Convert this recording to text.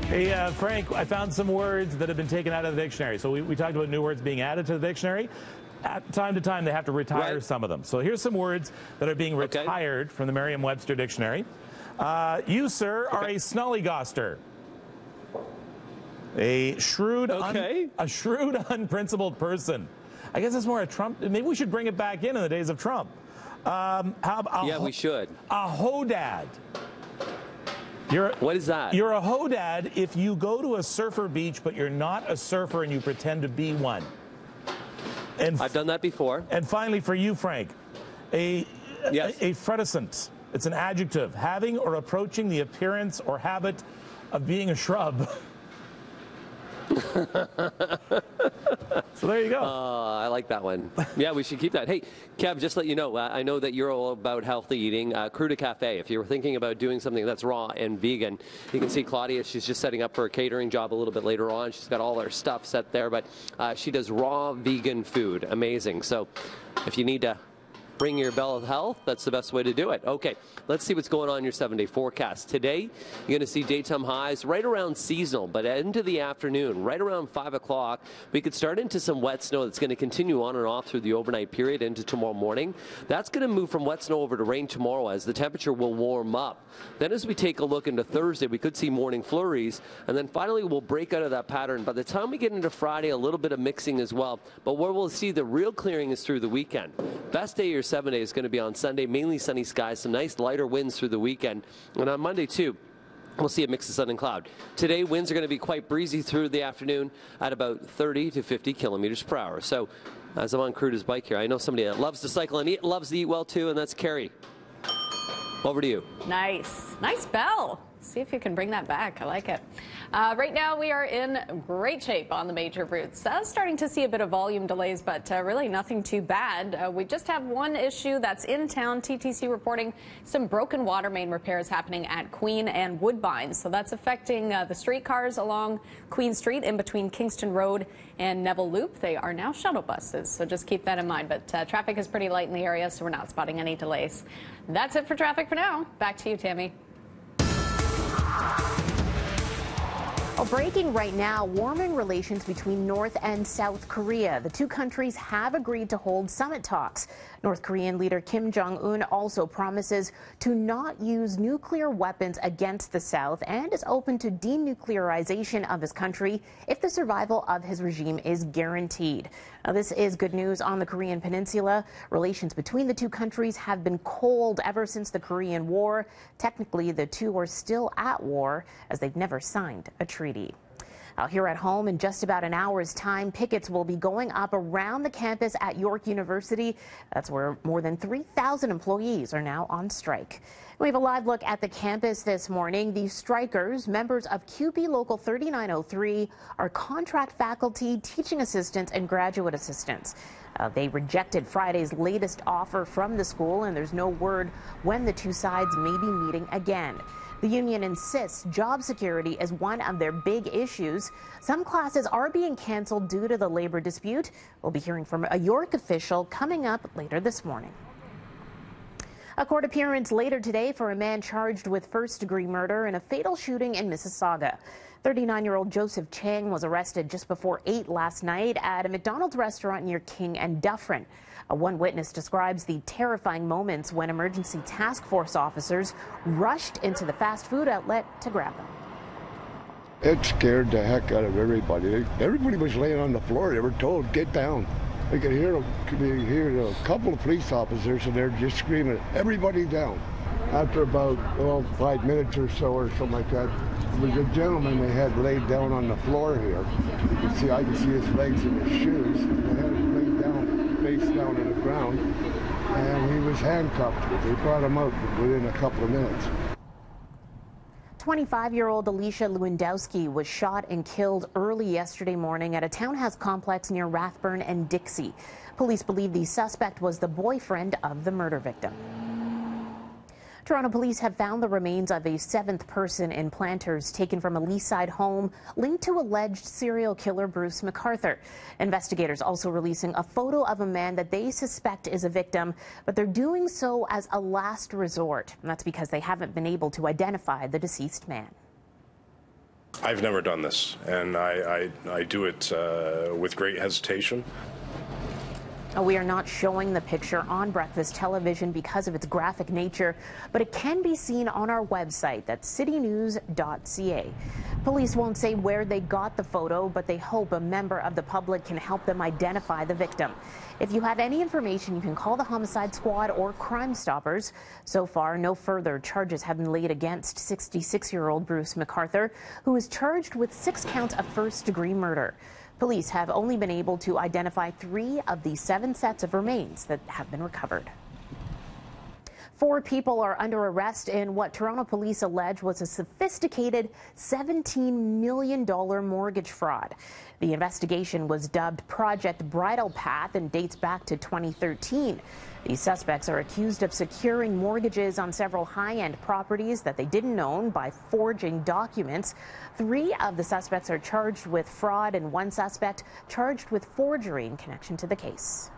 Hey, Frank, I found some words that have been taken out of the dictionary. So we talked about new words being added to the dictionary. At time to time, they have to retire some of them. So here's some words that are being retired from the Merriam-Webster dictionary. You, sir, are a snollygoster. A shrewd, unprincipled person. I guess it's more a Trump. Maybe we should bring it back in the days of Trump. We should. A hodad. What is that? You're a hodad if you go to a surfer beach, but you're not a surfer and you pretend to be one. And I've done that before. And finally, for you, Frank, a frutescent. It's an adjective, having or approaching the appearance or habit of being a shrub. So there you go. I like that one. Yeah, we should keep that. Hey, Kev, just let you know, I know that you're all about healthy eating. Cruda Cafe, if you're thinking about doing something that's raw and vegan, you can see Claudia. She's just setting up for a catering job a little bit later on. She's got all her stuff set there, but she does raw vegan food. Amazing. So if you need to bring your bell of health, that's the best way to do it. Okay, let's see what's going on in your 7-day forecast. Today, you're going to see daytime highs right around seasonal, but into the afternoon, right around 5 o'clock, we could start into some wet snow that's going to continue on and off through the overnight period into tomorrow morning. That's going to move from wet snow over to rain tomorrow as the temperature will warm up. Then as we take a look into Thursday, we could see morning flurries, and then finally we'll break out of that pattern. By the time we get into Friday, a little bit of mixing as well, but where we'll see the real clearing is through the weekend. Best day of your 7-day is going to be on Sunday, mainly sunny skies, some nice lighter winds through the weekend. And on Monday, too, we'll see a mix of sun and cloud. Today, winds are going to be quite breezy through the afternoon at about 30 to 50 kilometers per hour. So as I'm on Cruda's bike here, I know somebody that loves to cycle and loves to eat well, too, and that's Carrie. Over to you. Nice. Nice bell. See if you can bring that back. I like it. Right now, we are in great shape on the major routes. Starting to see a bit of volume delays, but really nothing too bad. We just have one issue that's in town. TTC reporting some broken water main repairs happening at Queen and Woodbine. So that's affecting the streetcars along Queen Street in between Kingston Road and Neville Loop. They are now shuttle buses, so just keep that in mind. But traffic is pretty light in the area, so we're not spotting any delays. That's it for traffic for now. Back to you, Tammy. Breaking right now, warming relations between North and South Korea. The two countries have agreed to hold summit talks. North Korean leader Kim Jong-un also promises to not use nuclear weapons against the South and is open to denuclearization of his country if the survival of his regime is guaranteed. Now, this is good news on the Korean Peninsula. Relations between the two countries have been cold ever since the Korean War. Technically, the two are still at war as they've never signed a treaty. Here at home, in just about an hour's time, pickets will be going up around the campus at York University. That's where more than 3,000 employees are now on strike. We have a live look at the campus this morning. These strikers, members of QP Local 3903, are contract faculty, teaching assistants, and graduate assistants. They rejected Friday's latest offer from the school, and there's no word when the two sides may be meeting again. The union insists job security is one of their big issues. Some classes are being canceled due to the labor dispute. We'll be hearing from a York official coming up later this morning. A court appearance later today for a man charged with first-degree murder in a fatal shooting in Mississauga. 39-year-old Joseph Chang was arrested just before 8 last night at a McDonald's restaurant near King and Dufferin. One witness describes the terrifying moments when emergency task force officers rushed into the fast food outlet to grab him. It scared the heck out of everybody. Everybody was laying on the floor. They were told, get down. They could hear a couple of police officers, and they're just screaming, everybody down. After about 5 minutes or so or something like that, there was a gentleman they had laid down on the floor here. I can see his legs and his shoes. They had him laid down, face down on the ground, and he was handcuffed. They brought him out within a couple of minutes. 25-year-old Alicia Lewandowski was shot and killed early yesterday morning at a townhouse complex near Rathburn and Dixie. Police believe the suspect was the boyfriend of the murder victim. Toronto police have found the remains of a seventh person in Planters taken from a Leaside home linked to alleged serial killer Bruce McArthur. Investigators also releasing a photo of a man that they suspect is a victim, but they're doing so as a last resort. And that's because they haven't been able to identify the deceased man. I've never done this, and I do it with great hesitation. We are not showing the picture on breakfast television because of its graphic nature, but it can be seen on our website, that's citynews.ca. Police won't say where they got the photo, but they hope a member of the public can help them identify the victim. If you have any information, you can call the Homicide Squad or Crime Stoppers. So far, no further charges have been laid against 66-year-old Bruce McArthur, who is charged with 6 counts of first-degree murder. Police have only been able to identify 3 of the 7 sets of remains that have been recovered. 4 people are under arrest in what Toronto police allege was a sophisticated $17 million mortgage fraud. The investigation was dubbed Project Bridle Path and dates back to 2013. These suspects are accused of securing mortgages on several high-end properties that they didn't own by forging documents. 3 of the suspects are charged with fraud and 1 suspect charged with forgery in connection to the case.